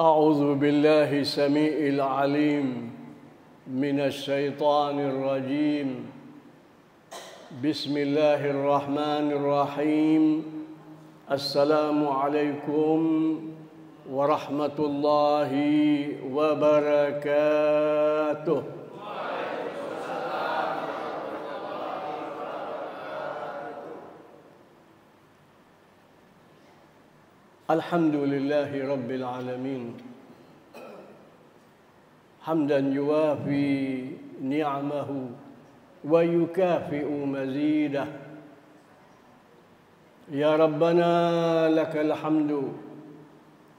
أعوذ بالله السميع العليم من الشيطان الرجيم بسم الله الرحمن الرحيم السلام عليكم ورحمة الله وبركاته. الحمد لله رب العالمين حمدا يوافي نعمه ويكافئ مزيده. يا ربنا لك الحمد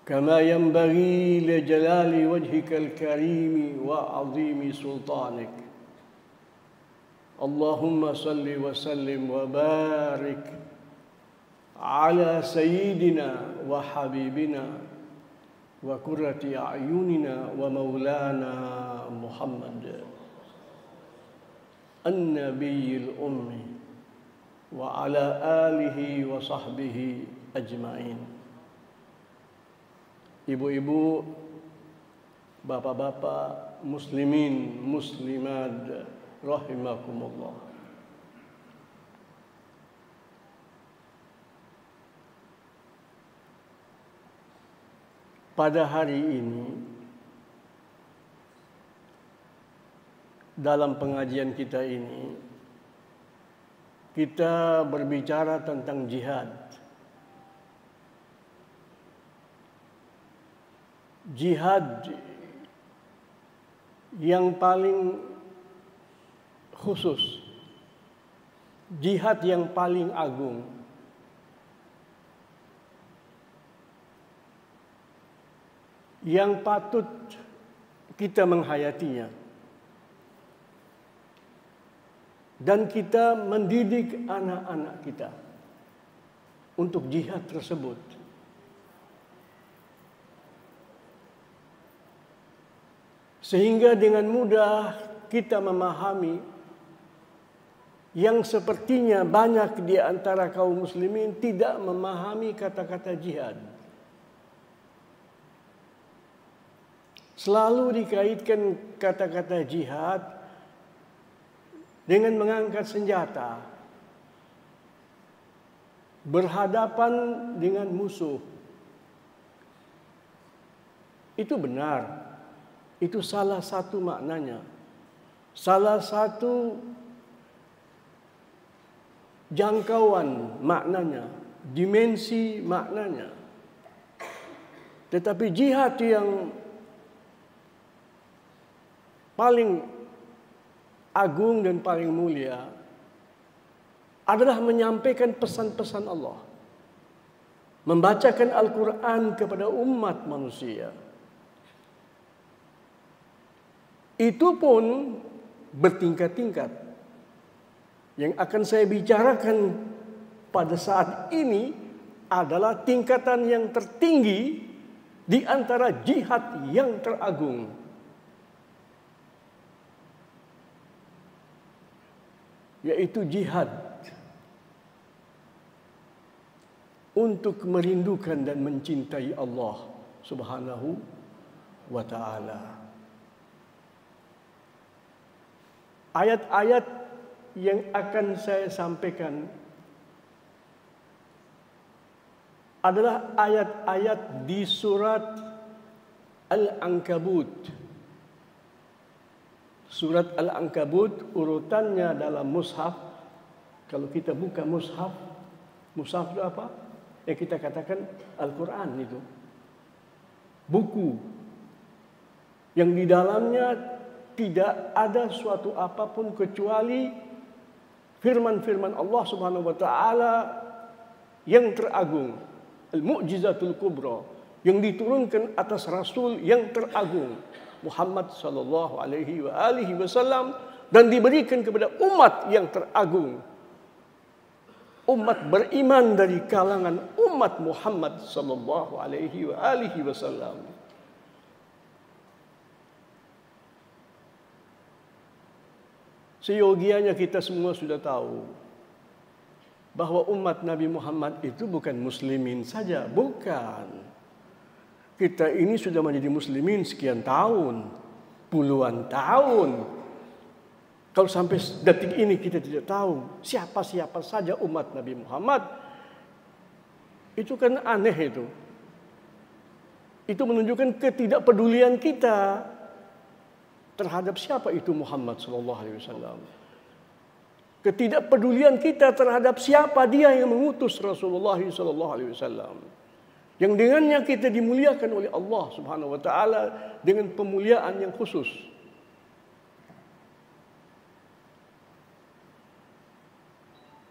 كما ينبغي لجلال وجهك الكريم وعظيم سلطانك. اللهم صل وسلم وبارك على سيدنا وحبيبنا وقرة أعيننا ومولانا محمد النبي الأمي وعلى آله وصحبه أجمعين. Ibu-ibu, bapak-bapak, muslimin, muslimat, rahimakumullah. Pada hari ini, dalam pengajian kita ini, kita berbicara tentang jihad. Jihad yang paling khusus, jihad yang paling agung. Yang patut kita menghayatinya dan kita mendidik anak-anak kita untuk jihad tersebut. Sehingga dengan mudah kita memahami yang sepertinya banyak di antara kaum muslimin tidak memahami kata-kata jihad. Selalu dikaitkan kata-kata jihad dengan mengangkat senjata, berhadapan dengan musuh. Itu benar, itu salah satu maknanya, salah satu jangkauan maknanya, dimensi maknanya. Tetapi jihad yang paling agung dan paling mulia adalah menyampaikan pesan-pesan Allah, membacakan Al-Quran kepada umat manusia. Itu pun bertingkat-tingkat. Yang akan saya bicarakan pada saat ini adalah tingkatan yang tertinggi di antara jihad yang teragung. Yaitu jihad untuk merindukan dan mencintai Allah Subhanahu wa ta'ala. Ayat-ayat yang akan saya sampaikan adalah ayat-ayat di surat Al-Ankabut. Surat Al-Ankabut urutannya dalam mushaf. Kalau kita buka mushaf, mushaf itu apa? Yang kita katakan Al-Quran itu. Buku yang di dalamnya tidak ada suatu apapun kecuali firman-firman Allah Subhanahu wa taala yang teragung, Al-Mu'jizatul Kubra, yang diturunkan atas Rasul yang teragung Muhammad sallallahu alaihi wasallam dan diberikan kepada umat yang teragung, umat beriman dari kalangan umat Muhammad sallallahu alaihi wasallam. Seyogianya kita semua sudah tahu bahwa umat Nabi Muhammad itu bukan muslimin saja, bukan. Kita ini sudah menjadi muslimin sekian tahun, puluhan tahun. Kalau sampai detik ini kita tidak tahu siapa-siapa saja umat Nabi Muhammad, itu kan aneh itu. Itu menunjukkan ketidakpedulian kita terhadap siapa itu Muhammad sallallahu alaihi wasallam. Ketidakpedulian kita terhadap siapa dia yang mengutus Rasulullah sallallahu alaihi wasallam. Yang dengannya kita dimuliakan oleh Allah Subhanahu wa taala dengan pemuliaan yang khusus.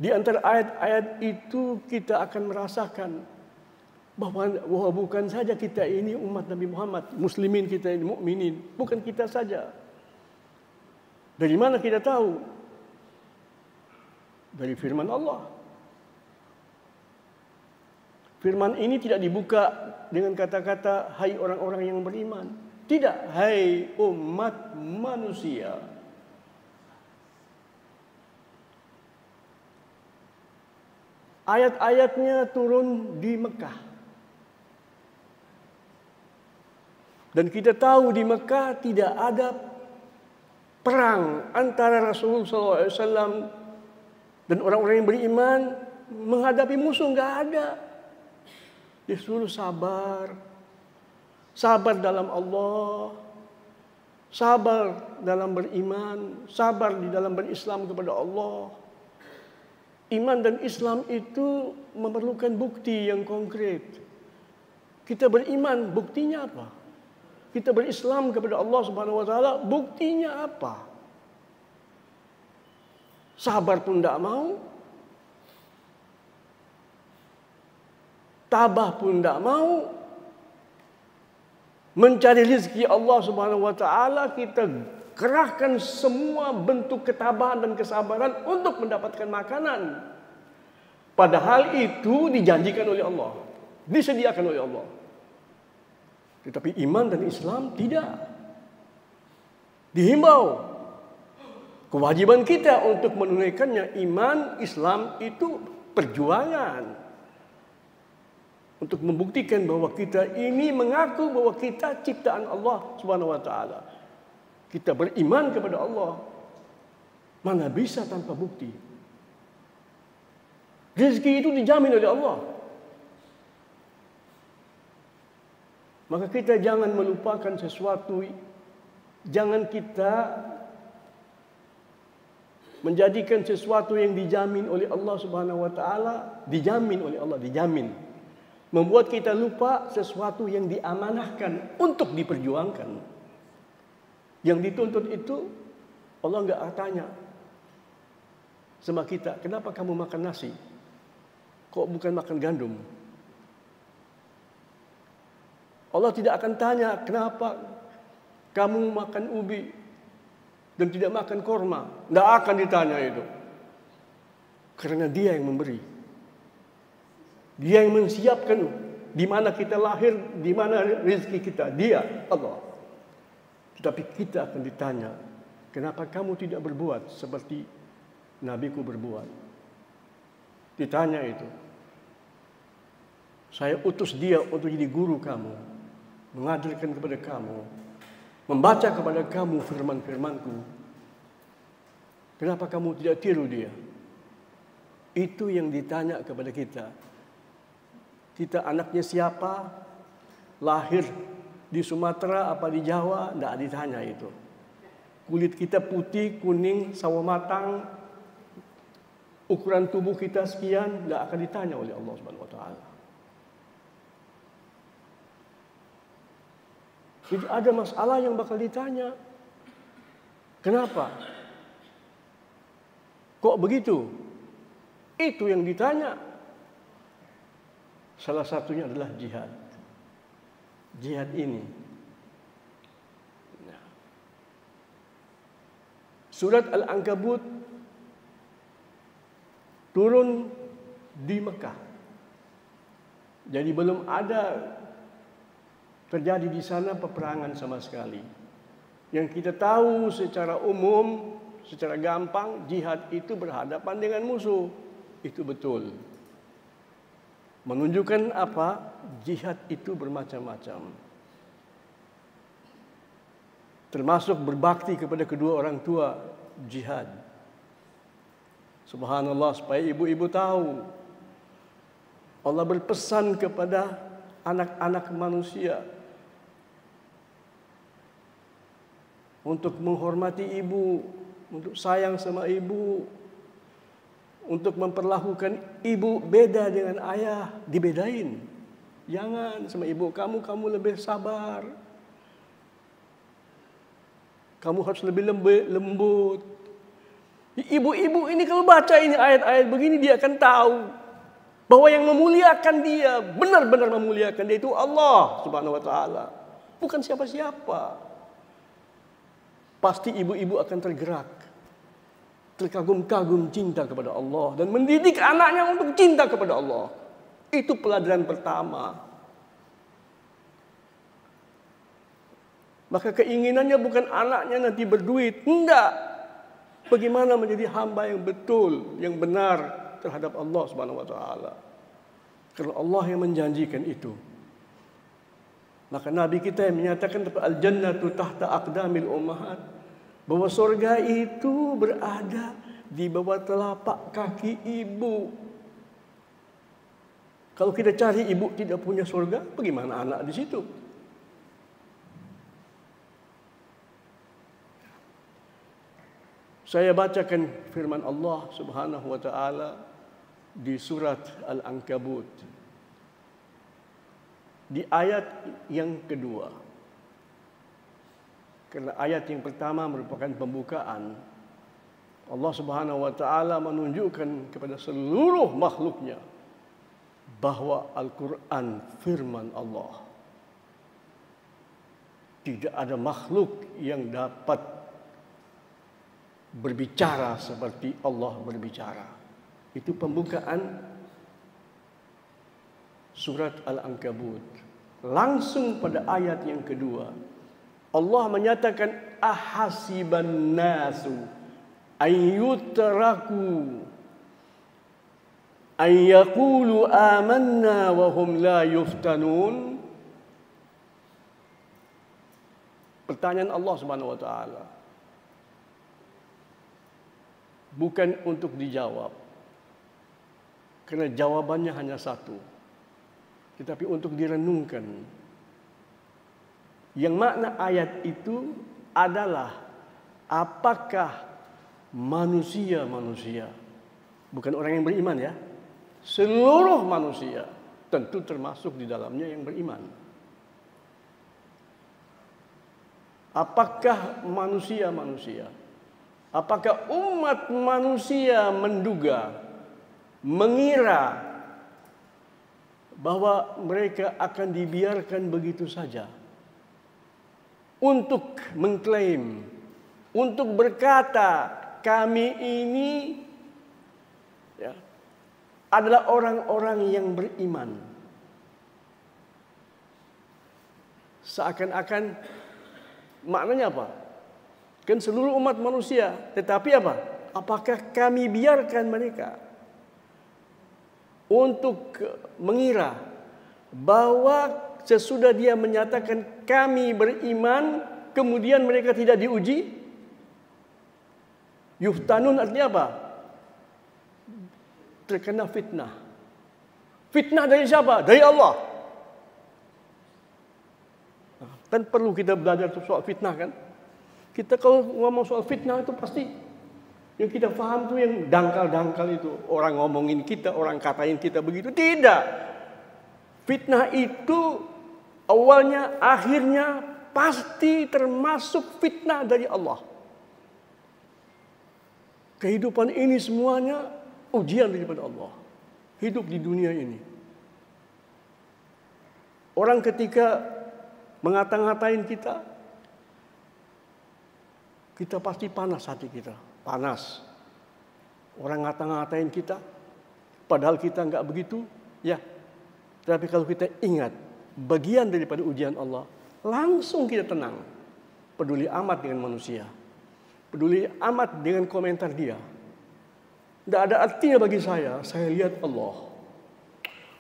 Di antara ayat-ayat itu kita akan merasakan bahwa bukan saja kita ini umat Nabi Muhammad, muslimin kita ini mukminin, bukan kita saja. Dari mana kita tahu? Dari firman Allah. Firman ini tidak dibuka dengan kata-kata hai orang-orang yang beriman. Tidak, hai umat manusia. Ayat-ayatnya turun di Mekah. Dan kita tahu di Mekah tidak ada perang antara Rasulullah SAW dan orang-orang yang beriman menghadapi musuh, nggak ada. Disuruh sabar, sabar dalam Allah, sabar dalam beriman, sabar di dalam berislam kepada Allah. Iman dan Islam itu memerlukan bukti yang konkret. Kita beriman, buktinya apa? Kita berislam kepada Allah Subhanahu wa taala, buktinya apa? Sabar pun tidak mau. Tabah pun tidak mau. Mencari rezeki Allah Subhanahu wa taala, kita kerahkan semua bentuk ketabahan dan kesabaran untuk mendapatkan makanan. Padahal itu dijanjikan oleh Allah, disediakan oleh Allah. Tetapi iman dan Islam tidak. Dihimbau. Kewajiban kita untuk menunaikannya. Iman, Islam itu perjuangan. Untuk membuktikan bahwa kita ini mengaku bahwa kita ciptaan Allah Subhanahu wa taala. Kita beriman kepada Allah. Mana bisa tanpa bukti? Rezeki itu dijamin oleh Allah. Maka kita jangan melupakan sesuatu. Jangan kita menjadikan sesuatu yang dijamin oleh Allah Subhanahu wa taala, dijamin oleh Allah, dijamin. Membuat kita lupa sesuatu yang diamanahkan untuk diperjuangkan. Yang dituntut itu Allah enggak tanya sama kita, kenapa kamu makan nasi? Kok bukan makan gandum? Allah tidak akan tanya kenapa kamu makan ubi dan tidak makan korma. Tidak akan ditanya itu. Karena Dia yang memberi. Dia yang mensiapkan di mana kita lahir, di mana rezeki kita. Dia, Allah. Tetapi kita akan ditanya, kenapa kamu tidak berbuat seperti Nabiku berbuat? Ditanya itu. Saya utus dia untuk jadi guru kamu, mengajarkan kepada kamu, membaca kepada kamu firman-firmanku. Kenapa kamu tidak tiru dia? Itu yang ditanya kepada kita. Kita anaknya siapa? Lahir di Sumatera apa di Jawa? Tidak ditanya itu. Kulit kita putih, kuning, sawo matang, ukuran tubuh kita sekian, tidak akan ditanya oleh Allah Subhanahu wa taala. Jadi ada masalah yang bakal ditanya. Kenapa? Kok begitu? Itu yang ditanya. Salah satunya adalah jihad. Jihad ini. Nah. Surat Al-Ankabut turun di Mekah. Jadi belum ada terjadi di sana peperangan sama sekali. Yang kita tahu secara umum, secara gampang, jihad itu berhadapan dengan musuh. Itu betul. Menunjukkan apa? jihad itu bermacam-macam. Termasuk berbakti kepada kedua orang tua, jihad. Subhanallah, supaya ibu-ibu tahu, Allah berpesan kepada anak-anak manusia untuk menghormati ibu, untuk sayang sama ibu, untuk memperlakukan ibu beda dengan ayah, dibedain. Jangan sama ibu kamu lebih sabar. Kamu harus lebih lembut. Ibu-ibu ini kalau baca ini ayat-ayat begini, dia akan tahu bahwa yang memuliakan dia, benar-benar memuliakan dia itu Allah Subhanahu wa taala, bukan siapa-siapa. Pasti ibu-ibu akan tergerak, terkagum-kagum cinta kepada Allah dan mendidik anaknya untuk cinta kepada Allah. Itu pelajaran pertama. Maka keinginannya bukan anaknya nanti berduit, enggak. Bagaimana menjadi hamba yang betul, yang benar terhadap Allah Subhanahu wa taala. Karena Allah yang menjanjikan itu. Maka Nabi kita yang menyatakan al-jannatu tahta aqdamil ummahat, bahwa surga itu berada di bawah telapak kaki ibu. Kalau kita cari ibu tidak punya surga, bagaimana anak di situ? Saya bacakan firman Allah Subhanahu wa taala di surat Al-Ankabut di ayat yang kedua. Karena ayat yang pertama merupakan pembukaan. Allah Subhanahu wa taala menunjukkan kepada seluruh makhluknya bahwa Al-Qur'an firman Allah. Tidak ada makhluk yang dapat berbicara seperti Allah berbicara. Itu pembukaan surat Al-Ankabut. Langsung pada ayat yang kedua, Allah menyatakan ahasiban nasu ayyutraku ayyaqulu amanna wa hum la yuftanun. Pertanyaan Allah Subhanahu wa taala bukan untuk dijawab, karena jawabannya hanya satu, tetapi untuk direnungkan. Yang makna ayat itu adalah apakah manusia-manusia, bukan orang yang beriman ya, seluruh manusia, tentu termasuk di dalamnya yang beriman. Apakah manusia-manusia, apakah umat manusia menduga, mengira bahwa mereka akan dibiarkan begitu saja untuk mengklaim, untuk berkata kami ini ya, adalah orang-orang yang beriman. Seakan-akan maknanya apa? Kan seluruh umat manusia, tetapi apa? Apakah kami biarkan mereka untuk mengira bahwa sesudah dia menyatakan kami beriman, kemudian mereka tidak diuji? Yuftanun artinya apa? Terkena fitnah. Fitnah dari siapa? Dari Allah. Kan perlu kita belajar soal fitnah kan? Kita kalau ngomong soal fitnah itu pasti yang kita paham tuh yang dangkal-dangkal itu. Orang ngomongin kita, orang katain kita begitu. Tidak. Fitnah itu awalnya, akhirnya pasti termasuk fitnah dari Allah. Kehidupan ini semuanya ujian daripada Allah. Hidup di dunia ini. Orang ketika mengata-ngatain kita, kita pasti panas hati kita, panas. Orang ngata-ngatain kita, padahal kita enggak begitu, ya. Tapi kalau kita ingat bagian daripada ujian Allah, langsung kita tenang. Peduli amat dengan manusia, peduli amat dengan komentar dia. Tidak ada artinya bagi saya lihat Allah.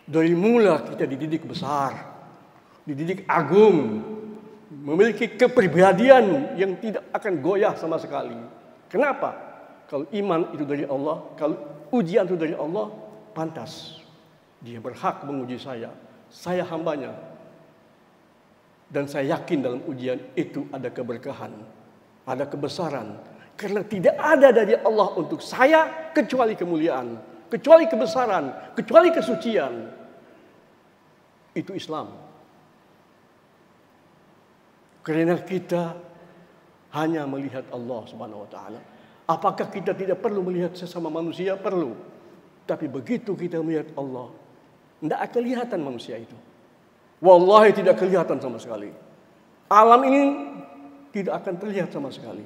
Dari mula kita dididik besar, dididik agung, memiliki kepribadian yang tidak akan goyah sama sekali. Kenapa? Kalau iman itu dari Allah, kalau ujian itu dari Allah, pantas Dia berhak menguji saya hambanya. Dan saya yakin dalam ujian itu ada keberkahan, ada kebesaran. Karena tidak ada dari Allah untuk saya kecuali kemuliaan, kecuali kebesaran, kecuali kesucian. Itu Islam. Karena kita hanya melihat Allah Subhanahu wa taala. Apakah kita tidak perlu melihat sesama manusia? Perlu. Tapi begitu kita melihat Allah, tidak akan kelihatan manusia itu. Wallahi tidak kelihatan sama sekali. Alam ini tidak akan terlihat sama sekali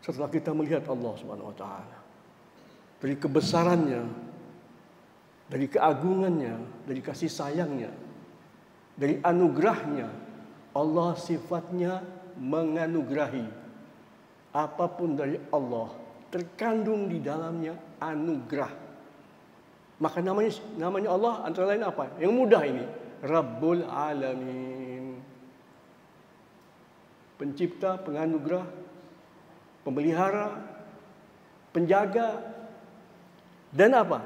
setelah kita melihat Allah Subhanahu wa taala. Dari kebesarannya, dari keagungannya, dari kasih sayangnya, dari anugerahnya. Allah sifatnya menganugerahi. Apapun dari Allah terkandung di dalamnya anugerah. Maka namanya Allah antara lain apa? Yang mudah ini, Rabbul Alamin. Pencipta, penganugerah, pemelihara, penjaga, dan apa?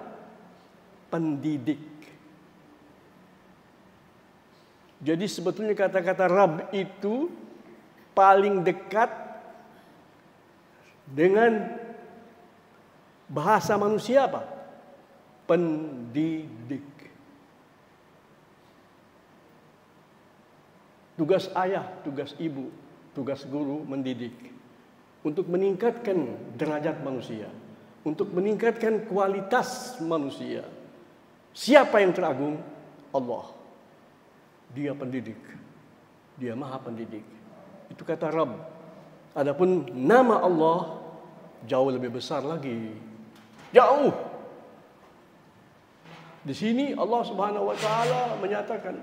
Pendidik. Jadi sebetulnya kata-kata Rabb itu paling dekat dengan bahasa manusia apa? Pendidik. Tugas ayah, tugas ibu, tugas guru mendidik. Untuk meningkatkan derajat manusia. Untuk meningkatkan kualitas manusia. Siapa yang teragung? Allah. Dia pendidik. Dia maha pendidik. Itu kata Rabb. Adapun nama Allah jauh lebih besar lagi. Jauh. Di sini Allah Subhanahu wa taala menyatakan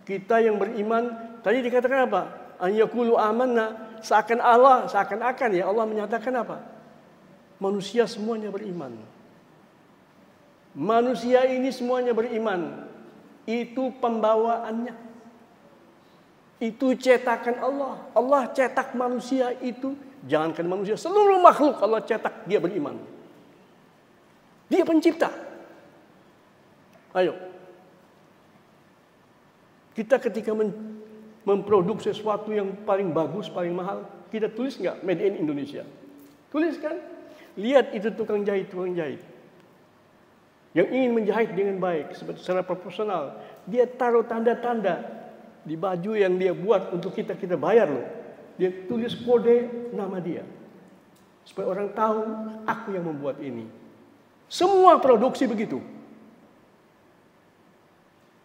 kita yang beriman, tadi dikatakan apa? An yaqulu amanna, seakan-akan ya Allah menyatakan apa? Manusia semuanya beriman. Manusia ini semuanya beriman. Itu pembawaannya. Itu cetakan Allah. Allah cetak manusia itu. Jangankan manusia, seluruh makhluk Allah cetak dia beriman. Dia pencipta. Ayo. Kita ketika memproduksi sesuatu yang paling bagus, paling mahal, kita tulis nggak Made in Indonesia? Tulis kan? Lihat itu tukang jahit. Yang ingin menjahit dengan baik, secara proporsional, dia taruh tanda-tanda di baju yang dia buat untuk kita bayar loh. Dia tulis kode nama dia, supaya orang tahu aku yang membuat ini. Semua produksi begitu.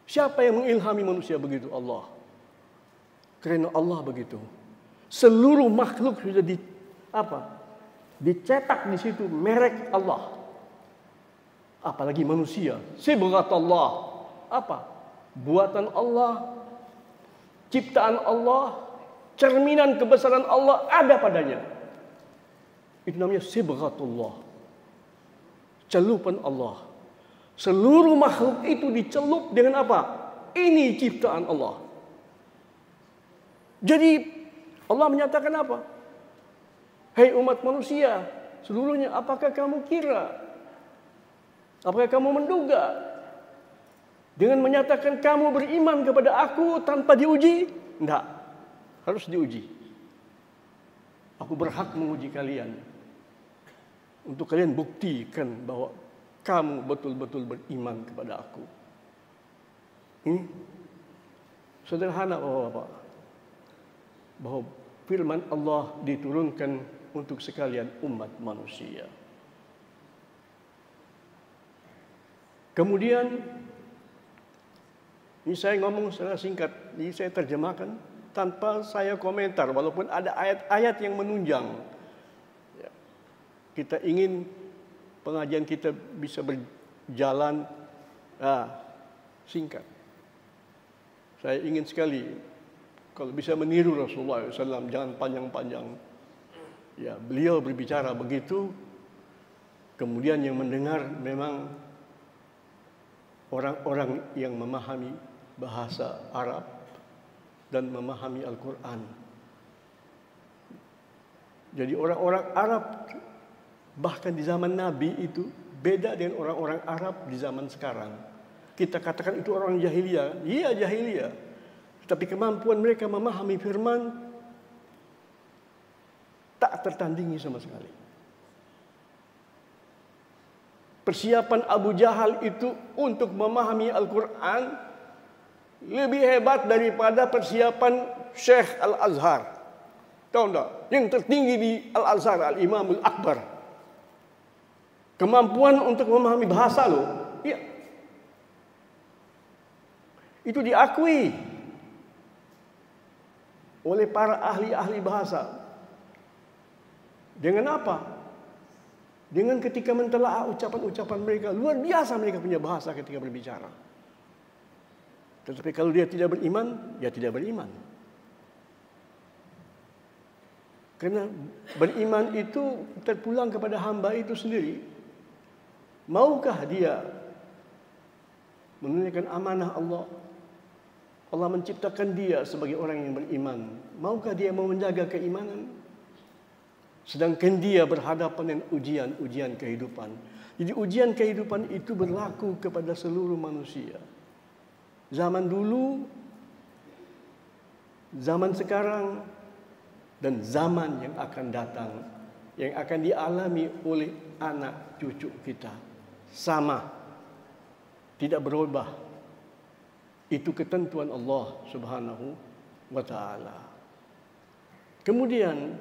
Siapa yang mengilhami manusia begitu? Allah. Karena Allah begitu. Seluruh makhluk sudah dicetak di situ merek Allah. Apalagi manusia, sibghatullah. Apa? Buatan Allah, ciptaan Allah, cerminan kebesaran Allah ada padanya. Itu namanya sibghatullah. Celupan Allah. Seluruh makhluk itu dicelup dengan apa? Ini ciptaan Allah. Jadi Allah menyatakan apa? Hai umat manusia, seluruhnya, apakah kamu kira? Apakah kamu menduga dengan menyatakan kamu beriman kepada aku tanpa diuji? Tidak, harus diuji. Aku berhak menguji kalian untuk kalian buktikan bahwa kamu betul-betul beriman kepada aku. Ini sederhana Bapak-bapak, bahwa firman Allah diturunkan untuk sekalian umat manusia. Kemudian, ini saya ngomong secara singkat, jadi saya terjemahkan tanpa saya komentar, walaupun ada ayat-ayat yang menunjang. Ya, kita ingin pengajian kita bisa berjalan singkat. Saya ingin sekali kalau bisa meniru Rasulullah SAW, jangan panjang-panjang. Ya, beliau berbicara begitu, Kemudian yang mendengar memang orang-orang yang memahami bahasa Arab dan memahami Al-Quran. Jadi orang-orang Arab bahkan di zaman Nabi itu beda dengan orang-orang Arab di zaman sekarang. Kita katakan itu orang jahiliyah. Iya jahiliyah. Tapi kemampuan mereka memahami firman tak tertandingi sama sekali. Persiapan Abu Jahal itu untuk memahami Al-Quran lebih hebat daripada persiapan Syekh Al-Azhar. Tahu tak? Yang tertinggi di Al-Azhar, Al-Imam Al-Akbar. Kemampuan untuk memahami bahasa loh. Iya. Itu diakui oleh para ahli-ahli bahasa. Dengan apa? Dengan ketika mentelaah ucapan-ucapan mereka, luar biasa mereka punya bahasa ketika berbicara. Tetapi kalau dia tidak beriman, dia tidak beriman. Karena beriman itu terpulang kepada hamba itu sendiri. Maukah dia menunaikan amanah Allah? Allah menciptakan dia sebagai orang yang beriman. Maukah dia mau menjaga keimanan? Sedangkan dia berhadapan dengan ujian-ujian kehidupan. Jadi ujian kehidupan itu berlaku kepada seluruh manusia. Zaman dulu, zaman sekarang, dan zaman yang akan datang, yang akan dialami oleh anak cucu kita. Sama, tidak berubah. Itu ketentuan Allah Subhanahu wa ta'ala. Kemudian,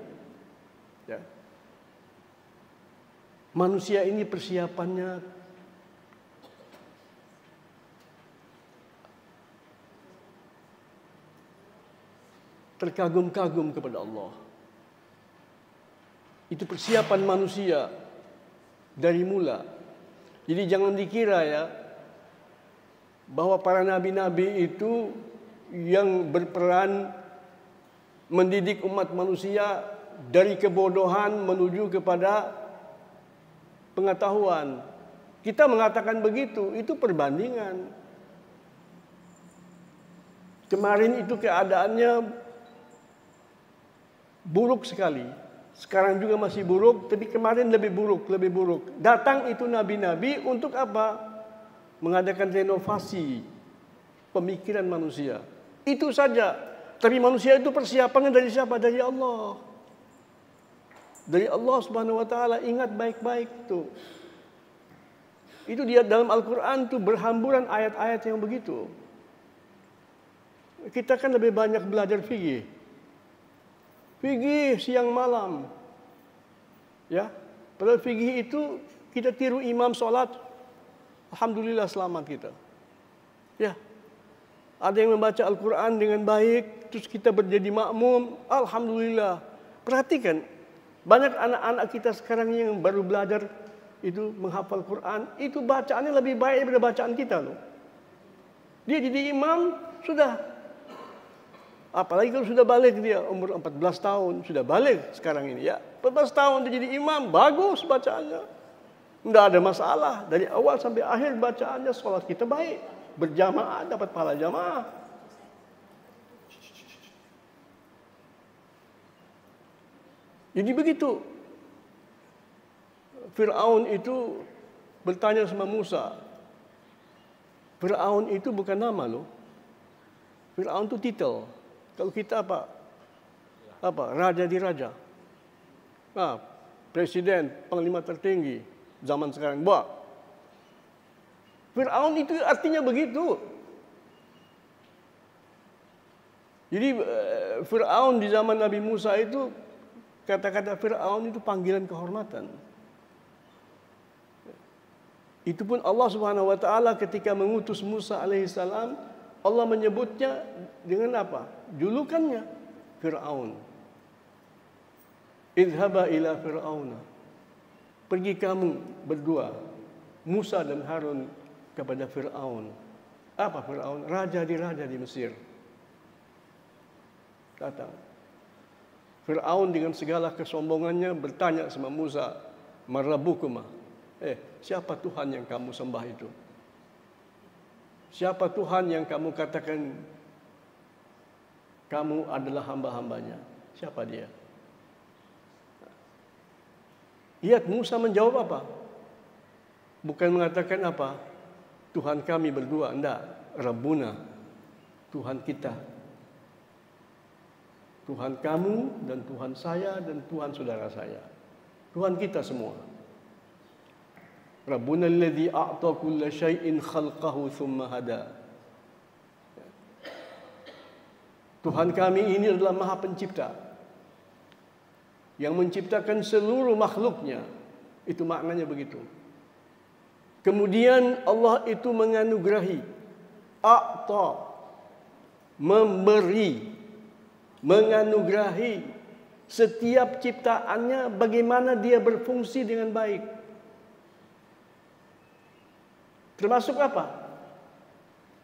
ya, manusia ini persiapannya terkagum-kagum kepada Allah. Itu persiapan manusia dari mula. Jadi jangan dikira ya bahwa para nabi-nabi itu yang berperan mendidik umat manusia dari kebodohan menuju kepada pengetahuan. Kita mengatakan begitu, itu perbandingan. Kemarin itu keadaannya buruk sekali. Sekarang juga masih buruk, tapi kemarin lebih buruk, lebih buruk. Datang itu nabi-nabi untuk apa? Mengadakan renovasi pemikiran manusia. Itu saja. Tapi manusia itu persiapannya dari siapa? Dari Allah. Dari Allah Subhanahu wa ta'ala. Ingat baik-baik tuh. Itu dia dalam Al-Quran tuh berhamburan ayat-ayat yang begitu. Kita kan lebih banyak belajar fikih. Fikih siang malam. Ya. Padahal fikih itu kita tiru imam sholat. Alhamdulillah selamat kita. Ya. Ada yang membaca Al-Quran dengan baik, terus kita menjadi makmum. Alhamdulillah. Perhatikan, banyak anak-anak kita sekarang yang baru belajar itu menghafal Quran, itu bacaannya lebih baik daripada bacaan kita loh. Dia jadi imam, sudah. Apalagi kalau sudah balik dia, umur 14 tahun, sudah balik sekarang ini ya. 14 tahun dia jadi imam, bagus bacaannya. Tidak ada masalah. Dari awal sampai akhir bacaannya, sholat kita baik. Berjamaah, dapat pahala jamaah. Jadi begitu. Fir'aun itu bertanya sama Musa. Fir'aun itu bukan nama loh. Fir'aun itu titel. Kalau kita apa? Apa? Raja di raja. Nah, presiden, panglima tertinggi. Zaman sekarang, Fir'aun itu artinya begitu. Jadi Fir'aun di zaman Nabi Musa itu, kata-kata Fir'aun itu panggilan kehormatan. Itu pun Allah Subhanahu wa ta'ala ketika mengutus Musa alaihissalam, Allah menyebutnya dengan apa? Julukannya Fir'aun. Idhaba ila Fir'auna. Pergi kamu berdua, Musa dan Harun, kepada Fir'aun. Apa Fir'aun? Raja di Mesir. Datang. Fir'aun dengan segala kesombongannya bertanya sama Musa, "Man rabbukuma?" siapa Tuhan yang kamu sembah itu? Siapa Tuhan yang kamu katakan kamu adalah hamba-hambanya? Siapa dia? Lihat Musa menjawab apa? Bukan mengatakan apa? Tuhan kami berdua, enggak. Rabbuna, Tuhan kita. Tuhan kamu dan Tuhan saya dan Tuhan saudara saya. Tuhan kita semua. Rabbuna alladhi a'ta kulla syai'in khalqahu thumma hada. Tuhan kami ini adalah Maha Pencipta yang menciptakan seluruh makhluknya. Itu maknanya begitu. Kemudian Allah itu menganugerahi, a'ta, memberi, menganugerahi setiap ciptaannya bagaimana dia berfungsi dengan baik. Termasuk apa?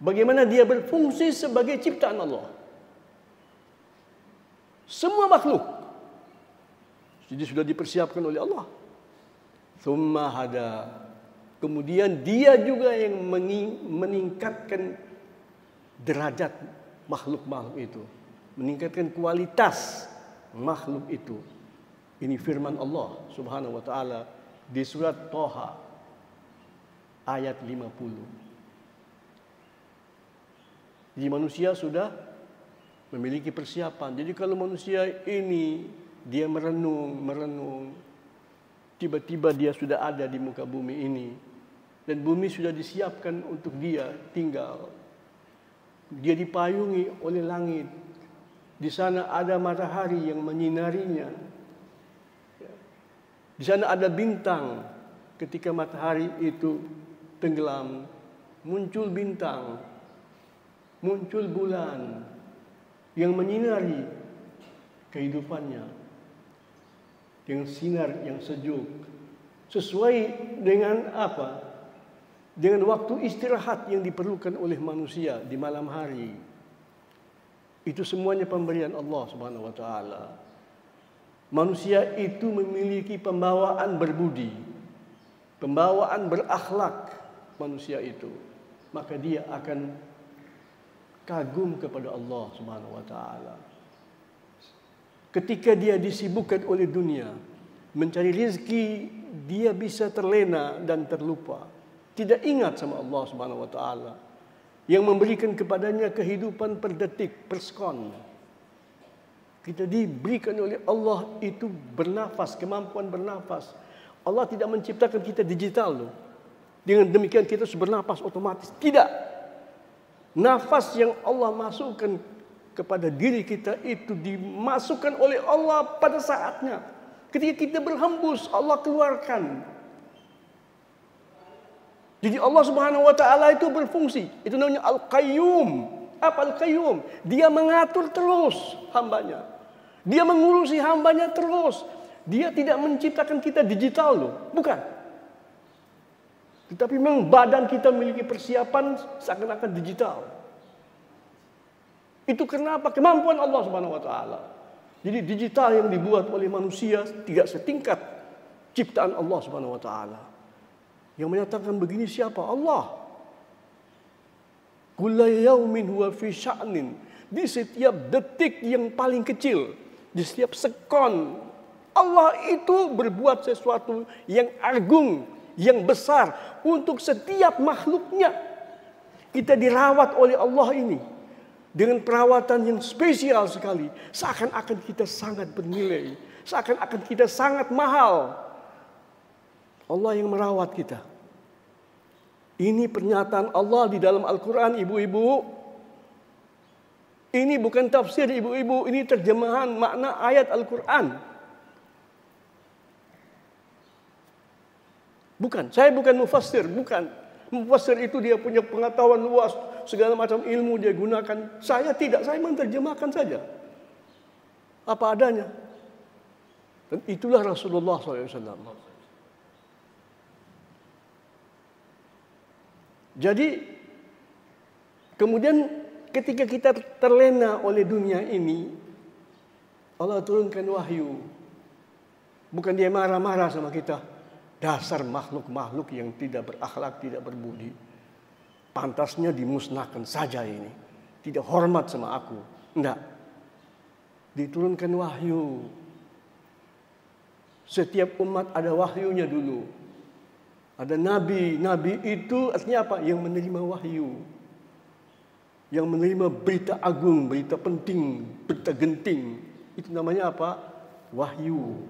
Bagaimana dia berfungsi sebagai ciptaan Allah. Semua makhluk. Jadi sudah dipersiapkan oleh Allah. Tsumma hada. Kemudian dia juga yang meningkatkan derajat makhluk-makhluk itu. Meningkatkan kualitas makhluk itu. Ini firman Allah Subhanahu wa taala di surat Thaha ayat 50. Jadi manusia sudah memiliki persiapan. Jadi kalau manusia ini dia merenung, tiba-tiba dia sudah ada di muka bumi ini. Dan bumi sudah disiapkan untuk dia tinggal. Dia dipayungi oleh langit. Di sana ada matahari yang menyinarinya. Di sana ada bintang. Ketika matahari itu tenggelam, muncul bintang, muncul bulan yang menyinari kehidupannya dengan sinar yang sejuk. Sesuai dengan apa? Dengan waktu istirahat yang diperlukan oleh manusia di malam hari. Itu semuanya pemberian Allah Subhanahu wa taala. Manusia itu memiliki pembawaan berbudi, pembawaan berakhlak manusia itu. Maka dia akan kagum kepada Allah Subhanahu wa taala. Ketika dia disibukkan oleh dunia, mencari rezeki, dia bisa terlena dan terlupa. Tidak ingat sama Allah Subhanahu wa taala yang memberikan kepadanya kehidupan per detik, per sekon. Kita diberikan oleh Allah itu bernafas, kemampuan bernafas. Allah tidak menciptakan kita digital loh. Dengan demikian kita bernafas otomatis. Tidak. Nafas yang Allah masukkan kepada diri kita itu dimasukkan oleh Allah pada saatnya. Ketika kita berhembus, Allah keluarkan. Jadi Allah Subhanahu wa taala itu berfungsi. Itu namanya Al-Qayyum. Apa Al-Qayyum? Dia mengatur terus hambanya. Dia mengurusi hambanya terus. Dia tidak menciptakan kita digital loh, bukan. Tetapi memang badan kita memiliki persiapan seakan-akan digital. Itu kenapa? Kemampuan Allah Subhanahu wa taala. Jadi digital yang dibuat oleh manusia tidak setingkat ciptaan Allah Subhanahu wa taala. Yang menyatakan begini siapa? Allah. Kulla yaumin huwa fi sya'nin. Di setiap detik yang paling kecil, di setiap sekon, Allah itu berbuat sesuatu yang agung, yang besar untuk setiap makhluknya. Kita dirawat oleh Allah ini dengan perawatan yang spesial sekali. Seakan-akan kita sangat bernilai, seakan-akan kita sangat mahal. Allah yang merawat kita. Ini pernyataan Allah di dalam Al-Quran, ibu-ibu. Ini bukan tafsir, ibu-ibu. Ini terjemahan makna ayat Al-Quran. Bukan, saya bukan mufassir, bukan. Mufassir itu dia punya pengetahuan luas, segala macam ilmu dia gunakan. Saya tidak, saya menerjemahkan saja. Apa adanya. Dan itulah Rasulullah SAW. Jadi, kemudian ketika kita terlena oleh dunia ini, Allah turunkan wahyu. Bukan dia marah-marah sama kita. Dasar makhluk-makhluk yang tidak berakhlak, tidak berbudi. Pantasnya dimusnahkan saja ini. Tidak hormat sama aku. Enggak. Diturunkan wahyu. Setiap umat ada wahyunya dulu. Ada nabi. Nabi itu artinya apa? Yang menerima wahyu. Yang menerima berita agung, berita penting, berita genting. Itu namanya apa? Wahyu.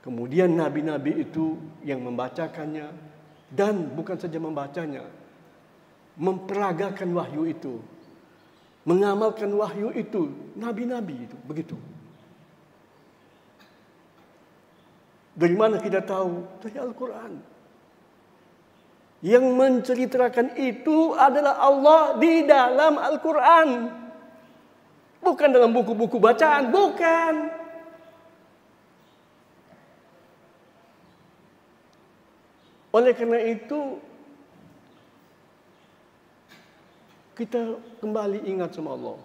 Kemudian nabi-nabi itu yang membacakannya. Dan bukan saja membacanya. Memperagakan wahyu itu. Mengamalkan wahyu itu. Nabi-nabi itu. Begitu. Dari mana kita tahu? Dari Al-Quran. Yang menceritakan itu adalah Allah di dalam Al-Quran. Bukan dalam buku-buku bacaan. Bukan. Oleh karena itu, kita kembali ingat sama Allah.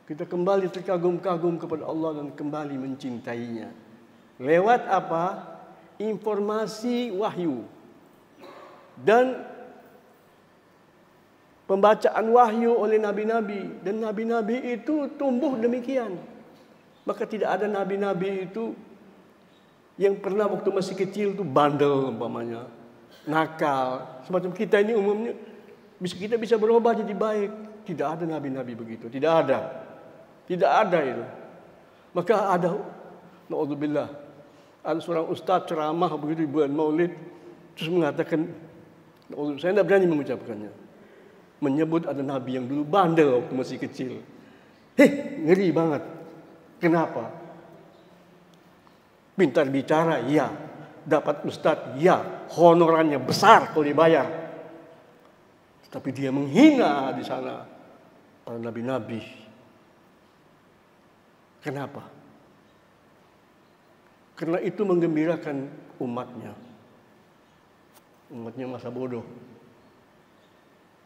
Kita kembali terkagum-kagum kepada Allah dan kembali mencintainya. Lewat apa? Informasi wahyu. Dan pembacaan wahyu oleh nabi-nabi. Dan nabi-nabi itu tumbuh demikian. Maka tidak ada nabi-nabi itu yang pernah waktu masih kecil itu bandel umpamanya, nakal. Semacam kita ini umumnya kita bisa berubah jadi baik. Tidak ada nabi-nabi begitu, tidak ada. Tidak ada itu. Maka ada, na'udzubillah, ada seorang ustaz ceramah begitu di bulan Maulid, terus mengatakan, saya tidak berani mengucapkannya, menyebut ada nabi yang dulu bandel waktu masih kecil. Ngeri banget. Kenapa? Pintar bicara, iya. Dapat ustadz, iya. Honorannya besar kalau dibayar. Tapi dia menghina di sana para nabi-nabi. Kenapa? Karena itu menggembirakan umatnya. Umatnya masa bodoh.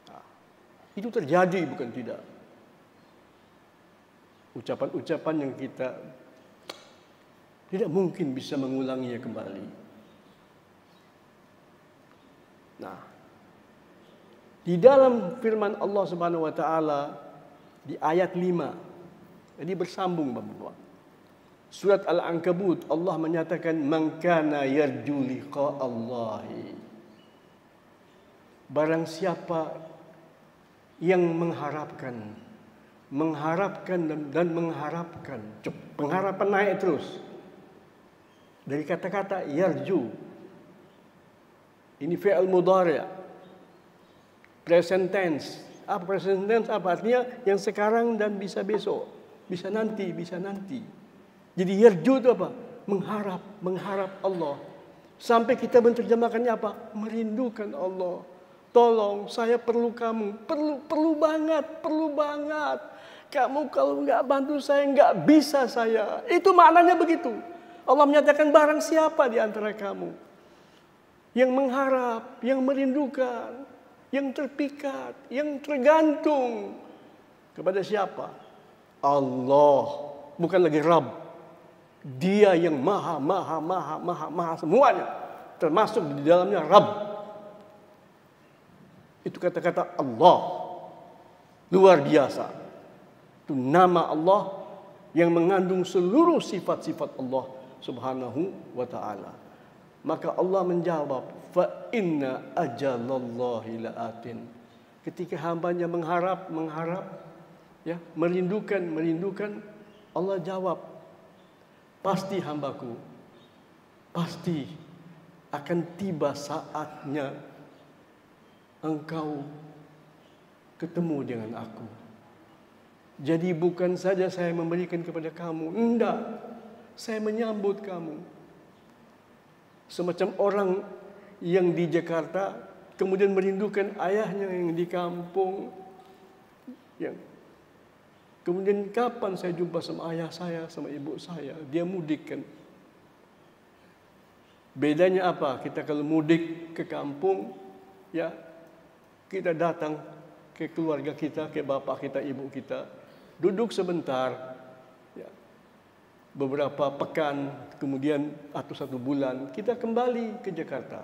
Nah, itu terjadi bukan tidak. Ucapan-ucapan yang kita tidak mungkin bisa mengulanginya kembali. Nah, di dalam firman Allah Subhanahu wa taala di ayat 5. Jadi bersambung Bapak. Surat Al-Ankabut Allah menyatakan man kana yarju liqa Allahi. Barang siapa yang mengharapkan dan mengharapkan. Pengharapan naik terus. Dari kata-kata yarju. Ini fi'il mudhari'. Present tense. Apa present tense? Apa artinya? Yang sekarang dan bisa besok. Bisa nanti, bisa nanti. Jadi yarju itu apa? Mengharap Allah. Sampai kita menerjemahkannya apa? Merindukan Allah. Tolong, saya perlu kamu. Perlu banget. Kamu kalau nggak bantu saya, nggak bisa saya. Itu maknanya begitu. Allah menyatakan barang siapa di antara kamu yang mengharap, yang merindukan, yang terpikat, yang tergantung kepada siapa? Allah, bukan lagi Rabb. Dia yang maha semuanya, termasuk di dalamnya Rabb. Itu kata-kata Allah. Luar biasa. Itu nama Allah yang mengandung seluruh sifat-sifat Allah Subhanahu wa ta'ala. Maka Allah menjawab, fa inna ajalallahi la'atin. Ketika hambanya mengharap, ya, merindukan, Allah jawab, pasti hambaku, pasti akan tiba saatnya engkau ketemu dengan aku. Jadi bukan saja saya memberikan kepada kamu, enggak. Saya menyambut kamu. Semacam orang yang di Jakarta kemudian merindukan ayahnya yang di kampung. Yang kemudian kapan saya jumpa sama ayah saya, sama ibu saya? Dia mudik kan. Bedanya apa? Kita kalau mudik ke kampung, ya kita datang ke keluarga kita, ke bapak kita, ibu kita, duduk sebentar. Beberapa pekan, kemudian atau 1 bulan kita kembali ke Jakarta.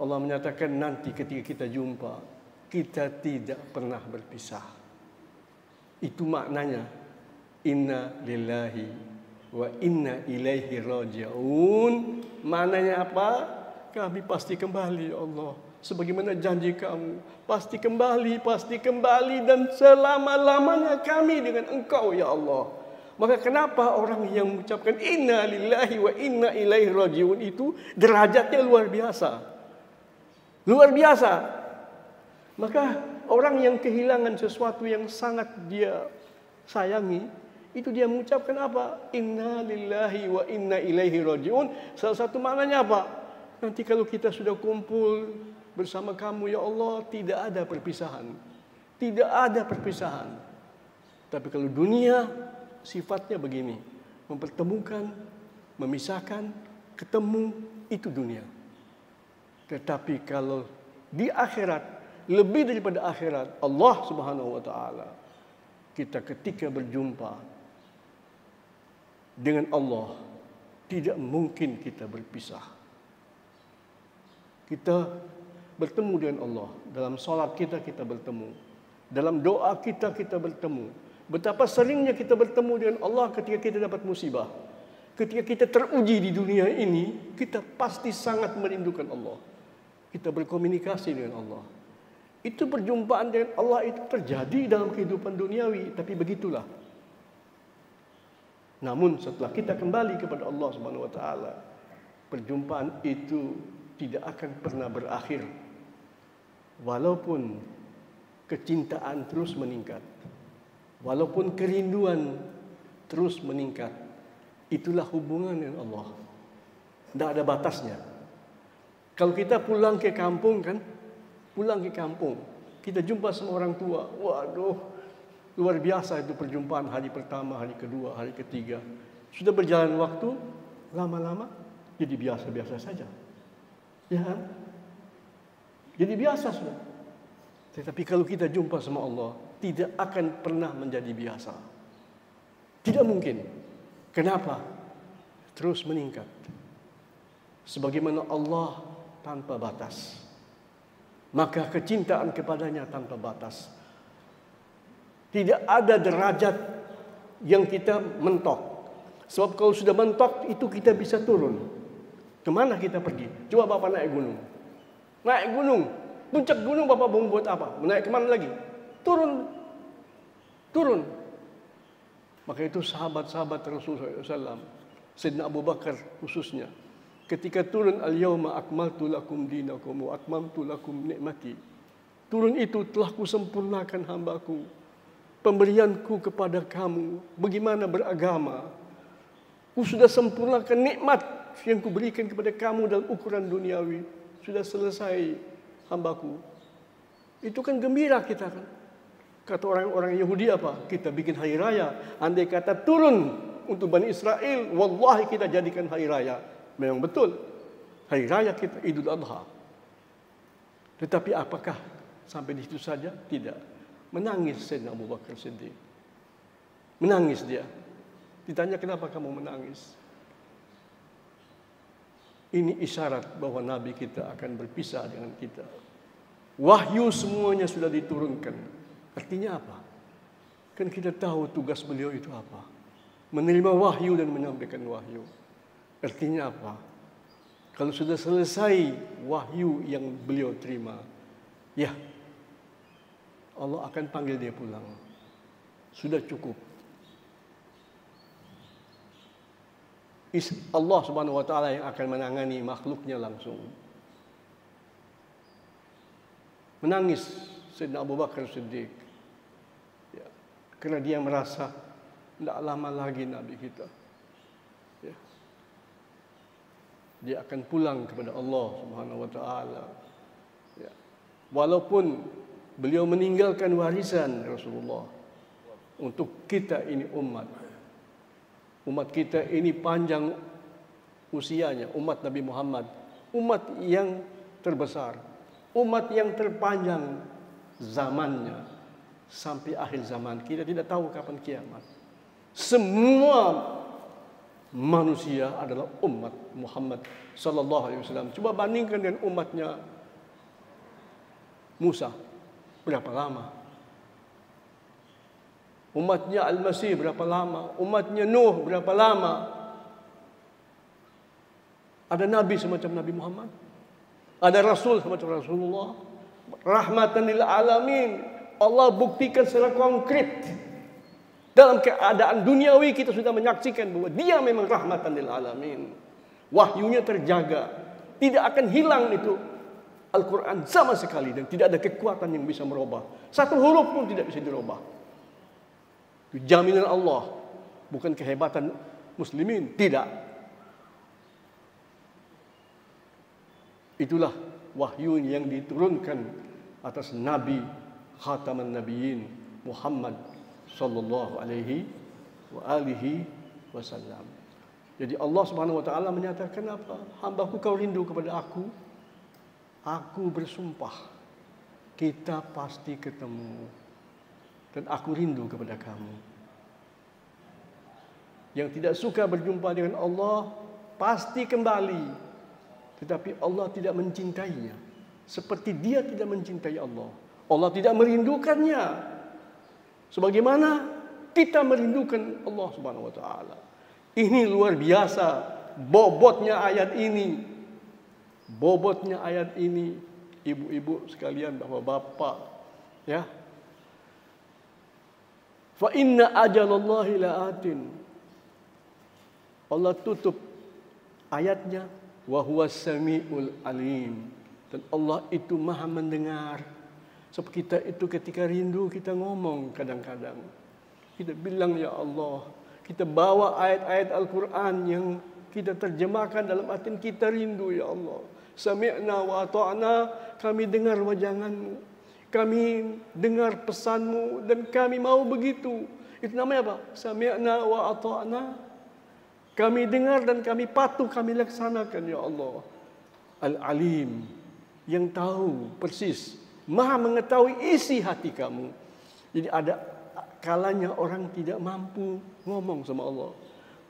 Allah menyatakan nanti ketika kita jumpa, kita tidak pernah berpisah. Itu maknanya inna lillahi wa inna ilaihi raji'un. Maknanya apa? Kami pasti kembali ya Allah. Sebagaimana janji kamu, pasti kembali dan selama-lamanya kami dengan Engkau ya Allah. Maka kenapa orang yang mengucapkan inna lillahi wa inna ilaihi raji'un itu derajatnya luar biasa. Luar biasa. Maka orang yang kehilangan sesuatu yang sangat dia sayangi, itu dia mengucapkan apa? Inna lillahi wa inna ilaihi raji'un. Salah satu maknanya apa? Nanti kalau kita sudah kumpul bersama kamu ya Allah, tidak ada perpisahan. Tidak ada perpisahan. Tapi kalau dunia sifatnya begini, mempertemukan, memisahkan, ketemu, itu dunia. Tetapi kalau di akhirat, lebih daripada akhirat, Allah Subhanahu wa taala, kita ketika berjumpa dengan Allah, tidak mungkin kita berpisah. Kita bertemu dengan Allah. Dalam salat kita bertemu. Dalam doa kita bertemu. Betapa seringnya kita bertemu dengan Allah ketika kita dapat musibah. Ketika kita teruji di dunia ini, kita pasti sangat merindukan Allah. Kita berkomunikasi dengan Allah. Itu perjumpaan dengan Allah itu terjadi dalam kehidupan duniawi, tapi begitulah. Namun setelah kita kembali kepada Allah Subhanahu wa taala, perjumpaan itu tidak akan pernah berakhir. Walaupun kecintaan terus meningkat, walaupun kerinduan terus meningkat, itulah hubungan dengan Allah. Tidak ada batasnya. Kalau kita pulang ke kampung kita jumpa sama orang tua. Waduh, luar biasa itu perjumpaan hari pertama, hari kedua, hari ketiga. Sudah berjalan waktu, lama-lama jadi biasa-biasa saja. Ya kan? Jadi biasa sudah. Tetapi kalau kita jumpa sama Allah, tidak akan pernah menjadi biasa. Tidak mungkin. Kenapa? Terus meningkat. Sebagaimana Allah tanpa batas, maka kecintaan kepadanya tanpa batas. Tidak ada derajat yang kita mentok. Sebab kalau sudah mentok, itu kita bisa turun. Kemana kita pergi? Coba Bapak naik gunung. Naik gunung. Puncak gunung Bapak mau buat apa? Naik kemana lagi? Turun. Maka itu sahabat-sahabat Rasulullah SAW, Sayyidina Abu Bakar khususnya, ketika turun al-yawma akmaltu lakum dinakum wa atmamtu lakum nikmati. Turun itu telah kusempurnakan hambaku, pemberianku kepada kamu, bagaimana beragama. Ku sudah sempurnakan nikmat yang kuberikan kepada kamu dalam ukuran duniawi. Sudah selesai hambaku. Itu kan gembira kita kan. Kata orang-orang Yahudi apa? Kita bikin hari raya. Andai kata turun untuk Bani Israel, wallahi kita jadikan hari raya. Memang betul. Hari raya kita Idul Adha. Tetapi apakah sampai di situ saja? Tidak. Menangis Sayyidina Abu Bakar Siddiq. Menangis dia. Ditanya kenapa kamu menangis? Ini isyarat bahwa Nabi kita akan berpisah dengan kita. Wahyu semuanya sudah diturunkan. Artinya apa? Kan kita tahu tugas beliau itu apa. Menerima wahyu dan menyampaikan wahyu. Artinya apa? Kalau sudah selesai wahyu yang beliau terima, ya Allah akan panggil dia pulang. Sudah cukup. Allah Subhanahu wa taala yang akan menangani makhluknya langsung. Menangis Sayyidina Abu Bakar Siddiq. Ya, karena dia merasa tidak lama lagi Nabi kita. Ya. Dia akan pulang kepada Allah Subhanahu wa taala. Ya. Walaupun beliau meninggalkan warisan Rasulullah untuk kita ini umat. Umat kita ini panjang usianya, umat Nabi Muhammad, umat yang terbesar, umat yang terpanjang zamannya sampai akhir zaman. Kita tidak tahu kapan kiamat. Semua manusia adalah umat Muhammad sallallahu alaihi wasallam. Coba bandingkan dengan umatnya Musa, berapa lama? Umatnya Al-Masih berapa lama? Umatnya Nuh berapa lama? Ada nabi semacam Nabi Muhammad? Ada rasul semacam Rasulullah? Rahmatan lil alamin. Allah buktikan secara konkret. Dalam keadaan duniawi kita sudah menyaksikan bahwa dia memang rahmatan lil alamin. Wahyunya terjaga. Tidak akan hilang itu Al-Quran sama sekali. Dan tidak ada kekuatan yang bisa merubah. Satu huruf pun tidak bisa dirubah. Itu jaminan Allah. Bukan kehebatan muslimin. Tidak. Itulah wahyu yang diturunkan atas Nabi Khataman Nabiyyin Muhammad sallallahu alaihi wa alihi wasallam. Jadi Allah Subhanahu wa taala menyatakan apa? Hambaku kau rindu kepada aku. Aku bersumpah kita pasti ketemu dan aku rindu kepada kamu. Yang tidak suka berjumpa dengan Allah pasti kembali. Tetapi Allah tidak mencintainya seperti dia tidak mencintai Allah. Allah tidak merindukannya sebagaimana kita merindukan Allah Subhanahu wa taala. Ini luar biasa bobotnya ayat ini. Bobotnya ayat ini, ibu-ibu sekalian, bapak-bapak, ya. Fa inna ajalallahi la'atin. Allah tutup ayatnya, wa huwas samiul alim. Dan Allah itu Maha mendengar. Sebab kita itu ketika rindu kita ngomong kadang-kadang. Kita bilang ya Allah, kita bawa ayat-ayat Al-Quran yang kita terjemahkan dalam arti kita rindu ya Allah. Sami'na wa ata'na, kami dengar wajanganmu, kami dengar pesanmu dan kami mau begitu. Itu namanya apa? Sami'na wa ata'na. Kami dengar dan kami patuh, kami laksanakan ya Allah. Al-Alim, yang tahu persis, Maha mengetahui isi hati kamu. Jadi ada kalanya orang tidak mampu ngomong sama Allah,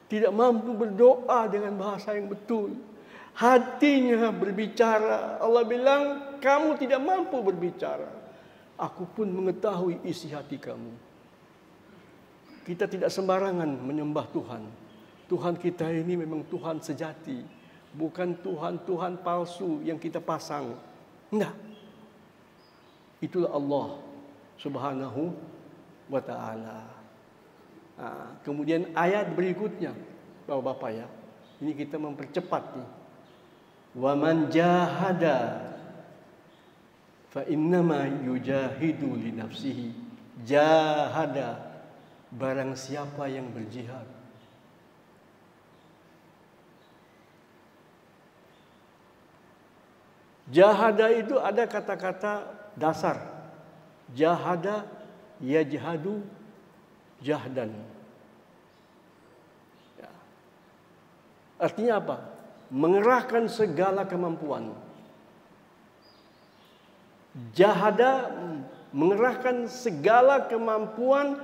tidak mampu berdoa dengan bahasa yang betul. Hatinya berbicara. Allah bilang, kamu tidak mampu berbicara. Aku pun mengetahui isi hati kamu. Kita tidak sembarangan menyembah Tuhan. Tuhan kita ini memang Tuhan sejati. Bukan Tuhan-Tuhan palsu yang kita pasang. Enggak. Itulah Allah Subhanahu wa ta'ala. Kemudian ayat berikutnya, Bapak-bapak ya. Ini kita mempercepat nih. Wa man jahada fa innama yujahidu li nafsihi. Jahada, barang siapa yang berjihad. Jahada itu ada kata-kata dasar. Jahada yajhadu jahdan. Ya. Artinya apa? Mengerahkan segala kemampuan. Jahada mengerahkan segala kemampuan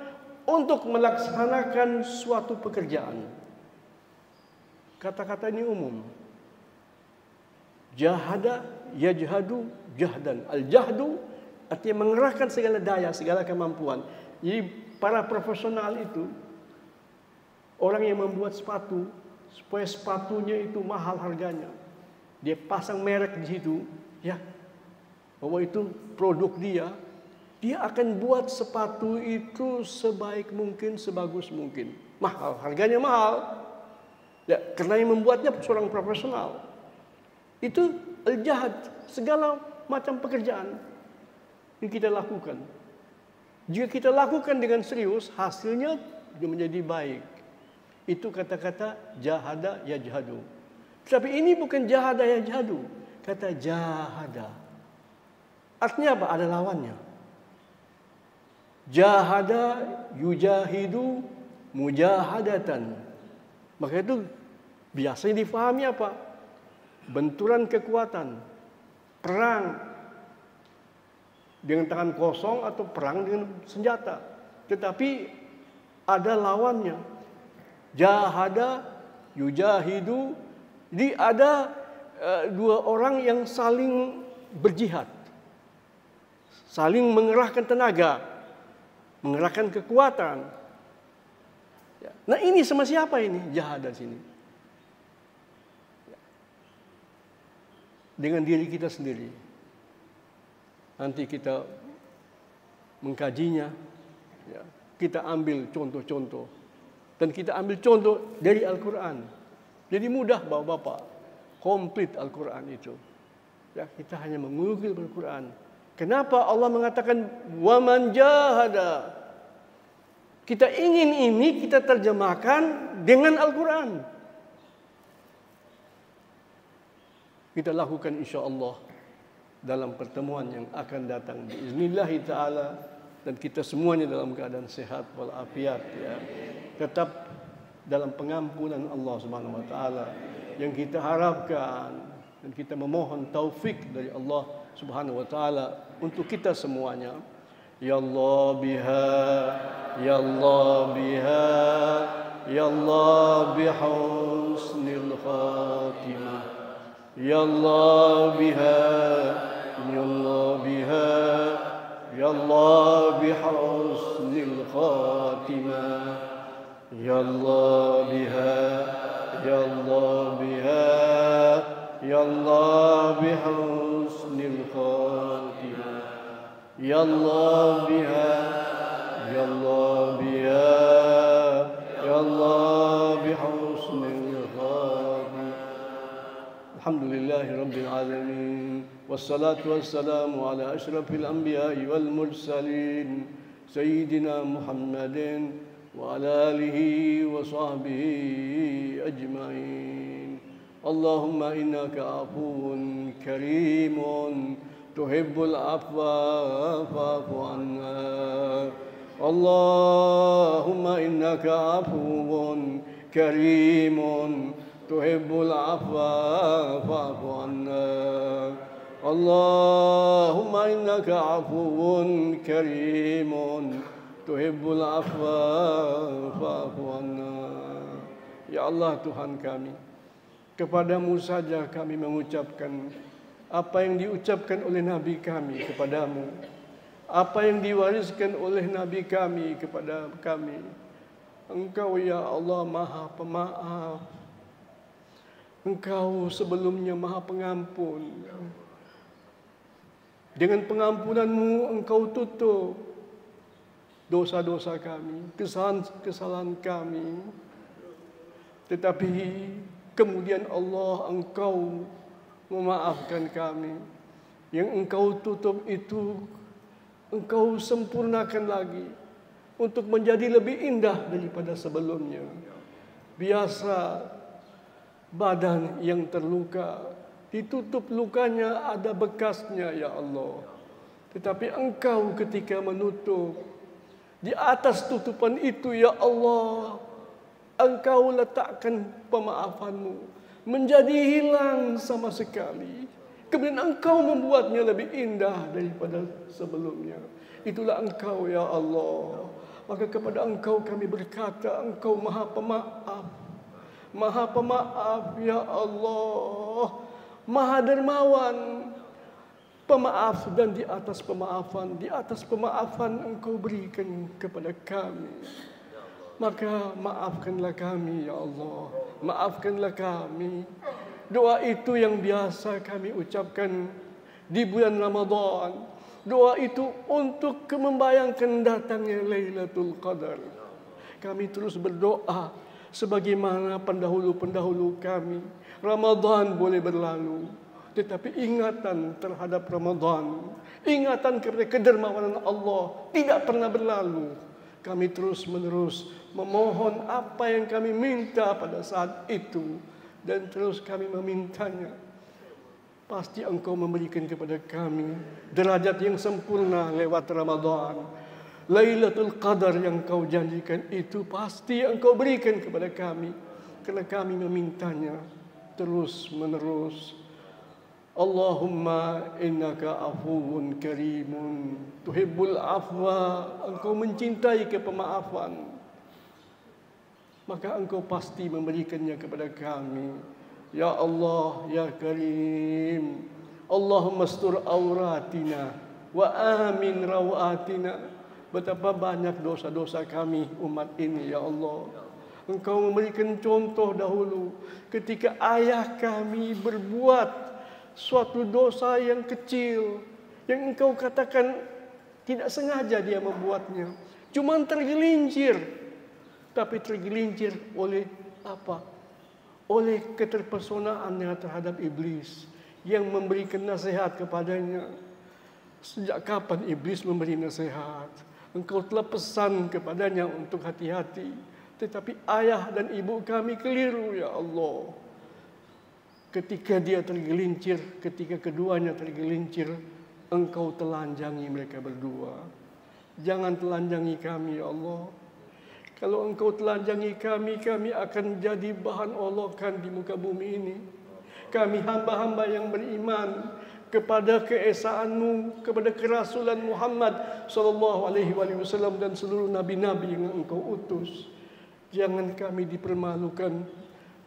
untuk melaksanakan suatu pekerjaan. Kata-kata ini umum. Jahada yajhadu jahdan. Al-jahdu artinya mengerahkan segala daya, segala kemampuan. Jadi para profesional itu orang yang membuat sepatu, supaya sepatunya itu mahal harganya. Dia pasang merek di situ, ya. Bahwa itu produk dia. Dia akan buat sepatu itu sebaik mungkin, sebagus mungkin. Mahal, harganya mahal. Ya, karena yang membuatnya seorang profesional. Itu al-jahad, segala macam pekerjaan yang kita lakukan. Jika kita lakukan dengan serius, hasilnya menjadi baik. Itu kata-kata jahada yajhadu. Tapi ini bukan jahada yajhadu. Kata jahada. Artinya apa? Ada lawannya. Jahada yujahidu mujahadatan. Maka itu biasanya difahami apa? Benturan kekuatan. Perang dengan tangan kosong atau perang dengan senjata. Tetapi ada lawannya. Jahada yujahidu. Jadi ada dua orang yang saling berjihad, saling mengerahkan tenaga, mengerahkan kekuatan. Nah, ini sama siapa ini? Jihad di sini. Dengan diri kita sendiri. Nanti kita mengkajinya, ya, kita ambil contoh-contoh. Dan kita ambil contoh dari Al-Quran. Jadi mudah Bapak-Bapak, komplit Al-Quran itu. Ya, kita hanya mengukir Al-Quran. Kenapa Allah mengatakan waman jahada? Kita ingin ini kita terjemahkan dengan Al-Quran. Kita lakukan insya-Allah dalam pertemuan yang akan datang biiznillah taala, dan kita semuanya dalam keadaan sehat walafiat, ya. Tetap dalam pengampunan Allah Subhanahu wa taala yang kita harapkan, dan kita memohon taufik dari Allah Subhanahu wa taala untuk kita semuanya. Ya Allah biha, ya Allah biha, ya Allah bihusnil khatimah. Ya Allah biha, ya Allah biha, ya Allah bihusnil khatimah. Ya Allah biha, ya Allah biha, ya Allah bihusnil khatimah. Ya Allah biha, ya Allah biha, ya Allah bihusnil khatimah. Alhamdulillahi Rabbil Alamin. Wassalatu wassalamu ala ashrafil anbiya'i wal mursalin Sayyidina Muhammadin wa ala alihi wa sahbihi ajma'in. Allahumma innaka afuwun karimun tuhibbul afwa fa'fu anna. Allahumma innaka afuwun karimun tuhibbul afwa fa'fu anna. Allahumma innaka afuwun karimun tuhibbul afwa fa'fu anna. Ya Allah Tuhan kami, kepadamu saja kami mengucapkan apa yang diucapkan oleh Nabi kami kepadamu, apa yang diwariskan oleh Nabi kami kepada kami. Engkau ya Allah Maha Pemaaf, Engkau sebelumnya Maha Pengampun. Dengan pengampunanmu Engkau tutup dosa-dosa kami, kesalahan kami. Tetapi kemudian Allah Engkau memaafkan kami. Yang Engkau tutup itu Engkau sempurnakan lagi untuk menjadi lebih indah daripada sebelumnya. Biasa badan yang terluka, ditutup lukanya ada bekasnya ya Allah. Tetapi Engkau ketika menutup, di atas tutupan itu ya Allah, Engkau letakkan pemaafanmu menjadi hilang sama sekali. Kemudian Engkau membuatnya lebih indah daripada sebelumnya. Itulah Engkau ya Allah. Maka kepada Engkau kami berkata, Engkau Maha Pemaaf. Maha Pemaaf ya Allah. Maha Dermawan. Pemaaf, dan di atas pemaafan Engkau berikan kepada kami. Maka maafkanlah kami ya Allah. Maafkanlah kami. Doa itu yang biasa kami ucapkan di bulan Ramadan. Doa itu untuk membayangkan datangnya Lailatul Qadar. Kami terus berdoa sebagaimana pendahulu-pendahulu kami. Ramadan boleh berlalu, tetapi ingatan terhadap Ramadan, ingatan kepada kedermawanan Allah tidak pernah berlalu. Kami terus-menerus memohon apa yang kami minta pada saat itu, dan terus kami memintanya. Pasti Engkau memberikan kepada kami derajat yang sempurna lewat Ramadan. Lailatul Qadar yang Kau janjikan itu pasti Engkau berikan kepada kami, karena kami memintanya terus-menerus. Allahumma innaka afuwun karimun tuhibbul afwa. Engkau mencintai kepemaafan. maka Engkau pasti memberikannya kepada kami. Ya Allah, Ya Karim, Allahumma astur auratina wa amin rawatina. Betapa banyak dosa-dosa kami umat ini, Ya Allah. Engkau memberikan contoh dahulu ketika ayah kami berbuat suatu dosa yang kecil, yang Engkau katakan tidak sengaja dia membuatnya, cuma tergelincir. Tapi tergelincir oleh apa? Oleh keterpesonaannya terhadap iblis yang memberikan nasihat kepadanya. Sejak kapan iblis memberi nasihat? Engkau telah pesan kepadanya untuk hati-hati. Tetapi ayah dan ibu kami keliru, Ya Allah. Ketika dia tergelincir, ketika keduanya tergelincir, Engkau telanjangi mereka berdua. Jangan telanjangi kami, Ya Allah. Kalau Engkau telanjangi kami, kami akan jadi bahan olokan di muka bumi ini. Kami hamba-hamba yang beriman kepada keesaan-Mu, kepada kerasulan Muhammad SAW dan seluruh nabi-nabi yang Engkau utus. Jangan kami dipermalukan,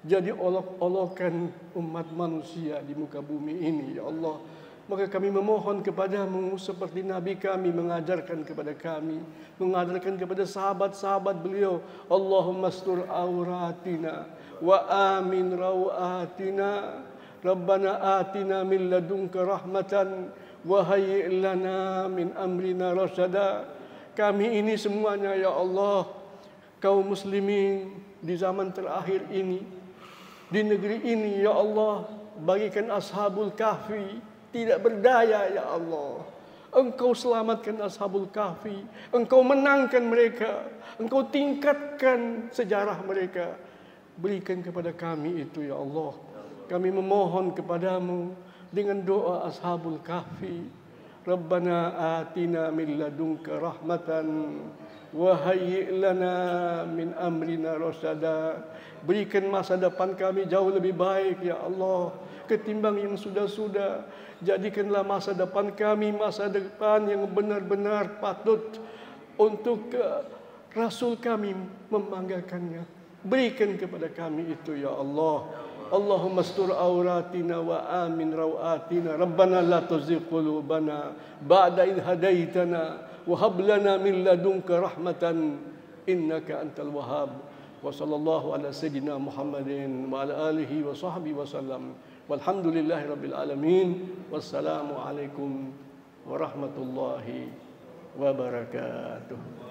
jadi olok-olokan umat manusia di muka bumi ini, Ya Allah. Maka kami memohon kepadamu seperti Nabi kami mengajarkan kepada kami, mengajarkan kepada sahabat-sahabat beliau. Allahumma astur auratina wa amin rawatina. Rabbana atina min ladunka rahmatan wa hayyi' lana min amrina rasyada. Kami ini semuanya, Ya Allah, kaum muslimin di zaman terakhir ini, di negeri ini, Ya Allah, bagikan ashabul kahfi tidak berdaya, Ya Allah. Engkau selamatkan ashabul kahfi, Engkau menangkan mereka, Engkau tingkatkan sejarah mereka. Berikan kepada kami itu, Ya Allah. Kami memohon kepadamu dengan doa ashabul kahfi. Rabbana atina min ladunka rahmatan wa hayyi' lana min amrina rasyada. Berikan masa depan kami jauh lebih baik, Ya Allah, ketimbang yang sudah-sudah. Jadikanlah masa depan kami masa depan yang benar-benar patut untuk Rasul kami membanggakannya. Berikan kepada kami itu, Ya Allah. Allahumma astur auratina wa amin rawatina. Rabbana la tuzigh qulubana ba'da idh hadaitana wa hab lana min ladunka rahmatan innaka antal wahhab. Wa sallallahu ala sayyidina Muhammadin wa ala alihi wa sahbihi wa sallam. Walhamdulillahi rabbil alamin. Wassalamu alaikum warahmatullahi wabarakatuh.